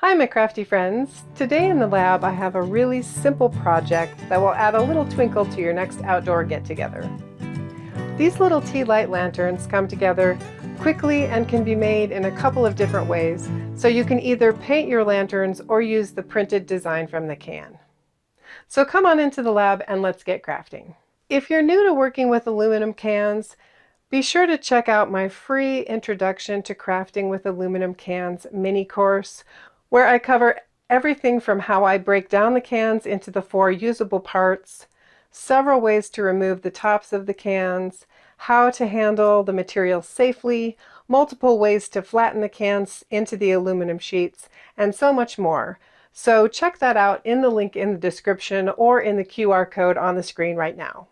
Hi my crafty friends! Today in the lab I have a really simple project that will add a little twinkle to your next outdoor get-together. These little tea light lanterns come together quickly and can be made in a couple of different ways, so you can either paint your lanterns or use the printed design from the can. So come on into the lab and let's get crafting. If you're new to working with aluminum cans, be sure to check out my free Introduction to Crafting with Aluminum Cans mini course, where I cover everything from how I break down the cans into the 4 usable parts, several ways to remove the tops of the cans, how to handle the material safely, multiple ways to flatten the cans into the aluminum sheets, and so much more. So check that out in the link in the description or in the QR code on the screen right now.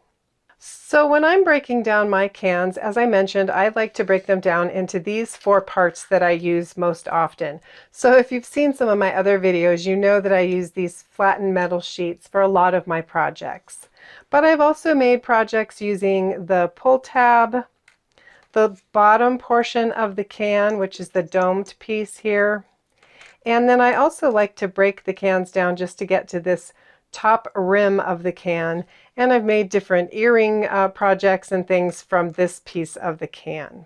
So when I'm breaking down my cans, as I mentioned, I like to break them down into these 4 parts that I use most often. So if you've seen some of my other videos, you know that I use these flattened metal sheets for a lot of my projects. But I've also made projects using the pull tab, the bottom portion of the can, which is the domed piece here. And then I also like to break the cans down just to get to this top rim of the can, and I've made different earring projects and things from this piece of the can.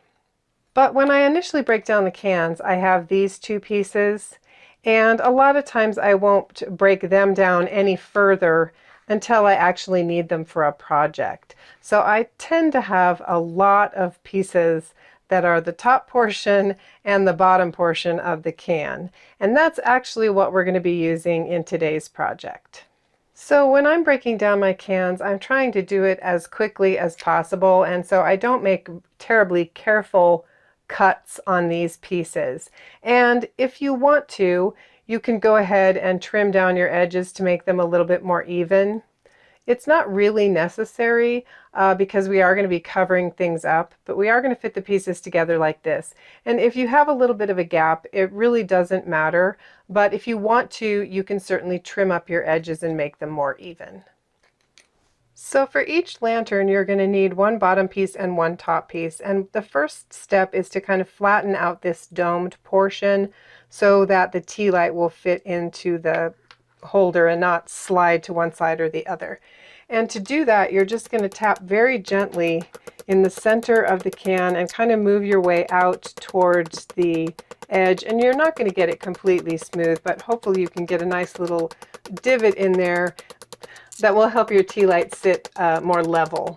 But when I initially break down the cans, I have these 2 pieces, and a lot of times I won't break them down any further until I actually need them for a project. So I tend to have a lot of pieces that are the top portion and the bottom portion of the can, and that's actually what we're going to be using in today's project. So when I'm breaking down my cans, I'm trying to do it as quickly as possible, and so I don't make terribly careful cuts on these pieces. And if you want to, you can go ahead and trim down your edges to make them a little bit more even. It's not really necessary because we are going to be covering things up, but we are going to fit the pieces together like this. And if you have a little bit of a gap, it really doesn't matter, but if you want to, you can certainly trim up your edges and make them more even. So for each lantern, you're going to need 1 bottom piece and 1 top piece. And the first step is to kind of flatten out this domed portion so that the tea light will fit into the holder and not slide to one side or the other. And to do that, you're just going to tap very gently in the center of the can and kind of move your way out towards the edge. And you're not going to get it completely smooth, but hopefully you can get a nice little divot in there that will help your tea light sit more level.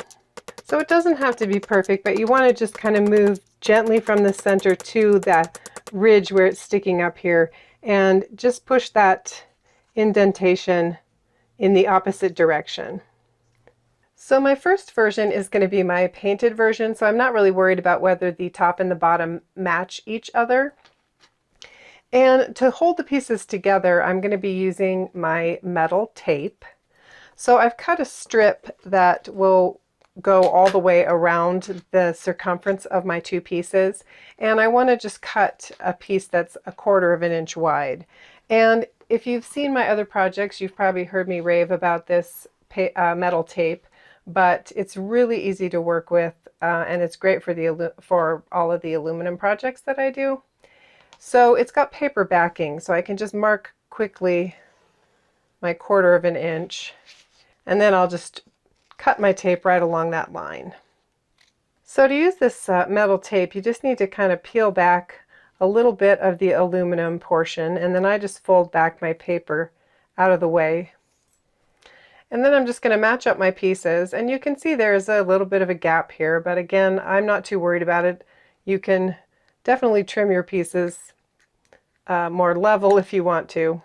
So it doesn't have to be perfect, but you want to just kind of move gently from the center to that ridge where it's sticking up here, and just push that indentation in the opposite direction. So my first version is going to be my painted version, so I'm not really worried about whether the top and the bottom match each other. And to hold the pieces together, I'm going to be using my metal tape. So I've cut a strip that will go all the way around the circumference of my 2 pieces, and I want to just cut a piece that's 1/4 of an inch wide. And if you've seen my other projects, you've probably heard me rave about this metal tape, but it's really easy to work with, and it's great for all of the aluminum projects that I do. So it's got paper backing, so I can just mark quickly my 1/4 of an inch, and then I'll just cut my tape right along that line. So to use this metal tape, you just need to kind of peel back a little bit of the aluminum portion, and then I just fold back my paper out of the way. And then I'm just going to match up my pieces, and you can see there's a little bit of a gap here, but again, I'm not too worried about it. You can definitely trim your pieces more level if you want to.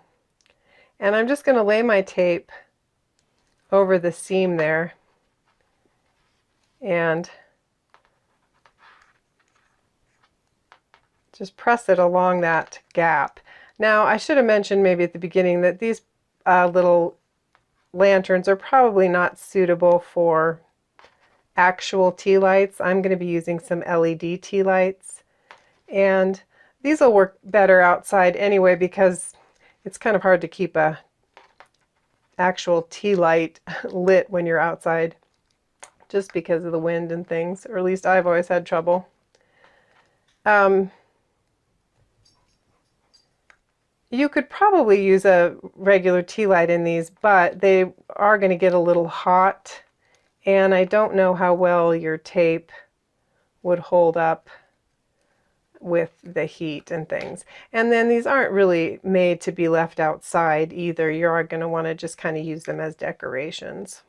And I'm just going to lay my tape over the seam there and just press it along that gap. Now, I should have mentioned maybe at the beginning that these little lanterns are probably not suitable for actual tea lights. I'm going to be using some LED tea lights, and these will work better outside anyway because it's kind of hard to keep a actual tea light lit when you're outside just because of the wind and things, or at least I've always had trouble. You could probably use a regular tea light in these, but they are going to get a little hot, and I don't know how well your tape would hold up with the heat and things. And then these aren't really made to be left outside either. You are going to want to just kind of use them as decorations.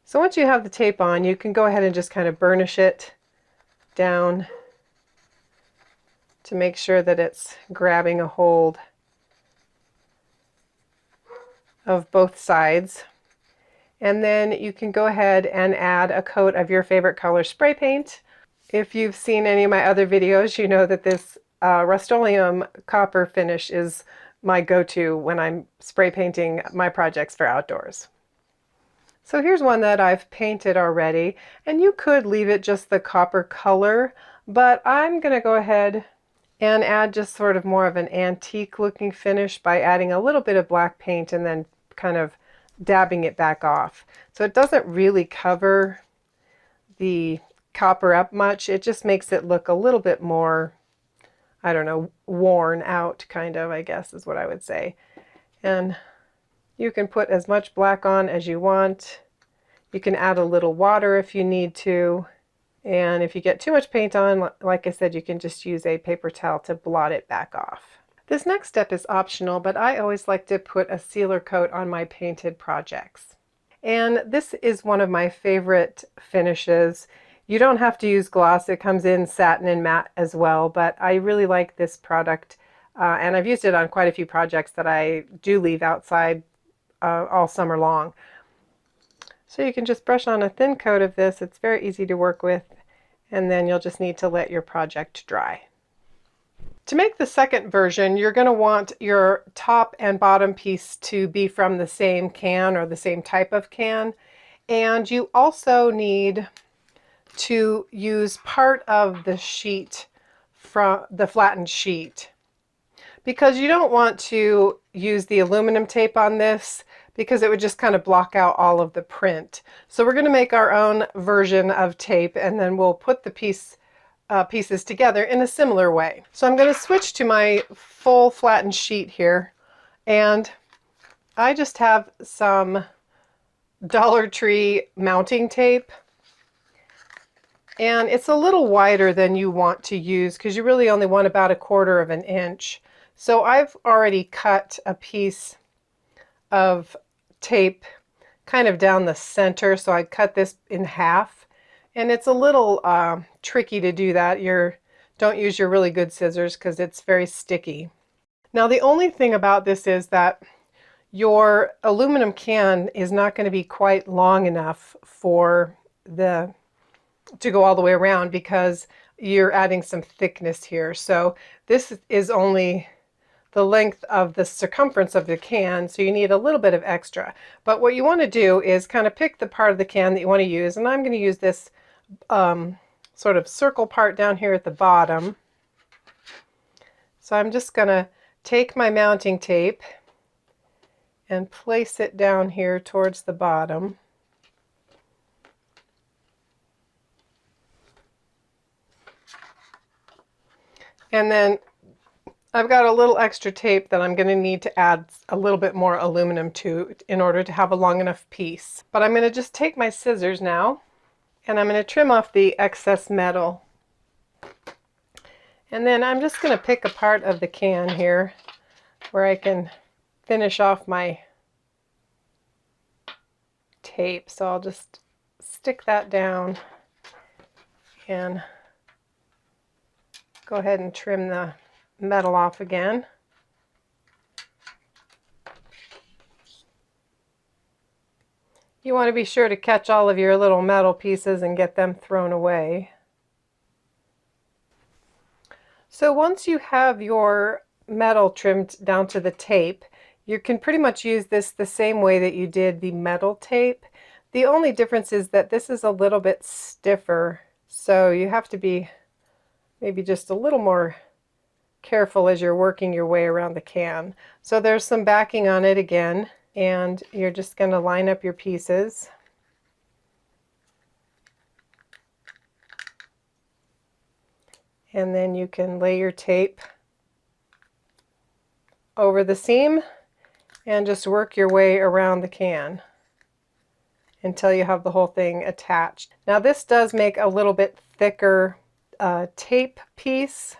So once you have the tape on, you can go ahead and just kind of burnish it down to make sure that it's grabbing a hold of both sides. And then you can go ahead and add a coat of your favorite color spray paint. If you've seen any of my other videos, you know that this Rust-Oleum copper finish is my go-to when I'm spray painting my projects for outdoors. So here's one that I've painted already, and you could leave it just the copper color, but I'm going to go ahead and add just sort of more of an antique looking finish by adding a little bit of black paint and then kind of dabbing it back off. So it doesn't really cover the copper up much. It just makes it look a little bit more, I don't know, worn out kind of, I guess is what I would say. And you can put as much black on as you want. You can add a little water if you need to. And if you get too much paint on, like I said, you can just use a paper towel to blot it back off. This next step is optional, but I always like to put a sealer coat on my painted projects. And this is one of my favorite finishes. You don't have to use gloss. It comes in satin and matte as well, but I really like this product. And I've used it on quite a few projects that I do leave outside all summer long. So you can just brush on a thin coat of this. It's very easy to work with, and then you'll just need to let your project dry. To make the second version, you're going to want your top and bottom piece to be from the same can or the same type of can, and you also need to use part of the sheet from the flattened sheet, because you don't want to use the aluminum tape on this because it would just kind of block out all of the print. So we're going to make our own version of tape, and then we'll put the pieces together in a similar way. So I'm going to switch to my full flattened sheet here, and I just have some Dollar Tree mounting tape, and it's a little wider than you want to use because you really only want about 1/4 of an inch. So I've already cut a piece of tape kind of down the center, so I cut this in half, and it's a little tricky to do that. Don't use your really good scissors because it's very sticky. Now the only thing about this is that your aluminum can is not going to be quite long enough for to go all the way around because you're adding some thickness here. So this is only the length of the circumference of the can, so you need a little bit of extra. But what you want to do is kind of pick the part of the can that you want to use, and I'm going to use this sort of circle part down here at the bottom. So I'm just going to take my mounting tape and place it down here towards the bottom. And then I've got a little extra tape that I'm going to need to add a little bit more aluminum to in order to have a long enough piece. But I'm going to just take my scissors now, and I'm going to trim off the excess metal. And then I'm just going to pick a part of the can here where I can finish off my tape. So I'll just stick that down and go ahead and trim the metal off again. You want to be sure to catch all of your little metal pieces and get them thrown away. So once you have your metal trimmed down to the tape, you can pretty much use this the same way that you did the metal tape. The only difference is that this is a little bit stiffer, so you have to be maybe just a little more careful as you're working your way around the can. So there's some backing on it again, and you're just going to line up your pieces. And then you can lay your tape over the seam and just work your way around the can until you have the whole thing attached. Now this does make a little bit thicker tape piece,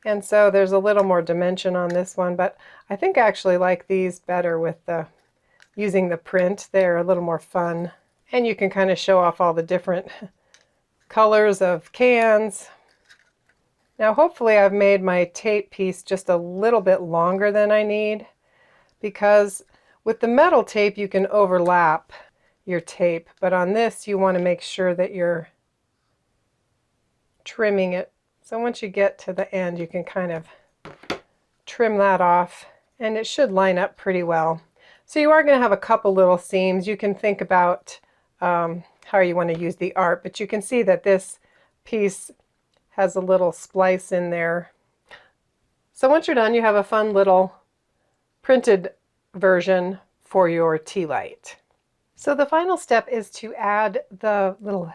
and so there's a little more dimension on this one, but I think I actually like these better with using the print. They're a little more fun, and you can kind of show off all the different colors of cans. Now hopefully I've made my tape piece just a little bit longer than I need, because with the metal tape you can overlap your tape, but on this you want to make sure that you're trimming it. So once you get to the end you can kind of trim that off and it should line up pretty well. So you are going to have a couple little seams. You can think about how you want to use the art, but you can see that this piece has a little splice in there. So once you're done, you have a fun little printed version for your tea light. So the final step is to add the little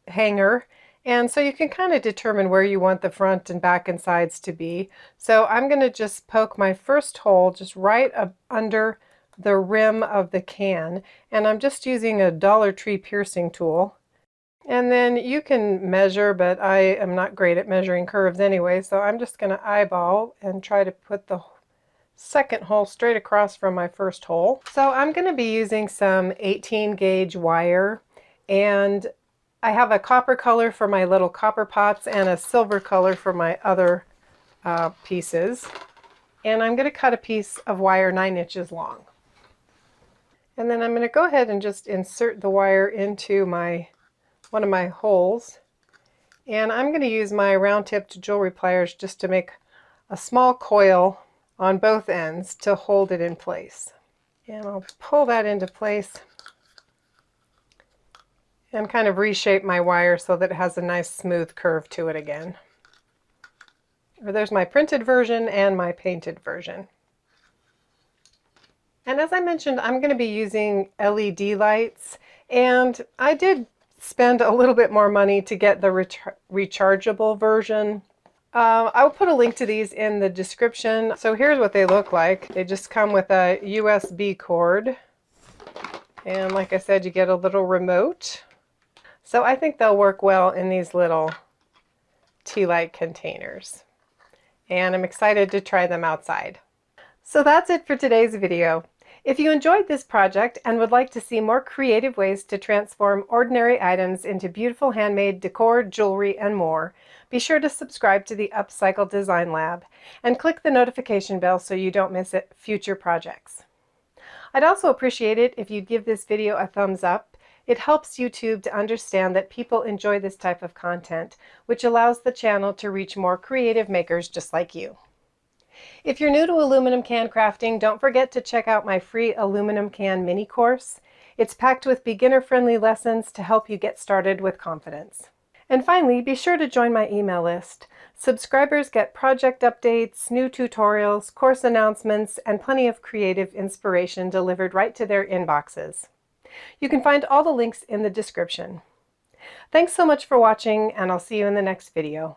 hanger, and so you can kind of determine where you want the front and back and sides to be. So I'm going to just poke my first hole just right up under the rim of the can, and I'm just using a Dollar Tree piercing tool. And then you can measure, but I am not great at measuring curves anyway, so I'm just going to eyeball and try to put the second hole straight across from my first hole. So I'm going to be using some 18 gauge wire, and I have a copper color for my little copper pots and a silver color for my other pieces. And I'm going to cut a piece of wire 9 inches long. And then I'm going to go ahead and just insert the wire into one of my holes. And I'm going to use my round-tipped jewelry pliers just to make a small coil on both ends to hold it in place. And I'll pull that into place and kind of reshape my wire so that it has a nice smooth curve to it again. There's my printed version and my painted version. And as I mentioned, I'm going to be using LED lights, and I did spend a little bit more money to get the rechargeable version. I'll put a link to these in the description. So here's what they look like. They just come with a USB cord, and like I said, you get a little remote. So I think they'll work well in these little tea light containers, and I'm excited to try them outside. So that's it for today's video. If you enjoyed this project and would like to see more creative ways to transform ordinary items into beautiful handmade decor, jewelry, and more, be sure to subscribe to the Upcycled Design Lab and click the notification bell so you don't miss future projects. I'd also appreciate it if you'd give this video a thumbs up. It helps YouTube to understand that people enjoy this type of content, which allows the channel to reach more creative makers just like you. If you're new to aluminum can crafting, don't forget to check out my free aluminum can mini course. It's packed with beginner-friendly lessons to help you get started with confidence. And finally, be sure to join my email list. Subscribers get project updates, new tutorials, course announcements, and plenty of creative inspiration delivered right to their inboxes. You can find all the links in the description. Thanks so much for watching, and I'll see you in the next video.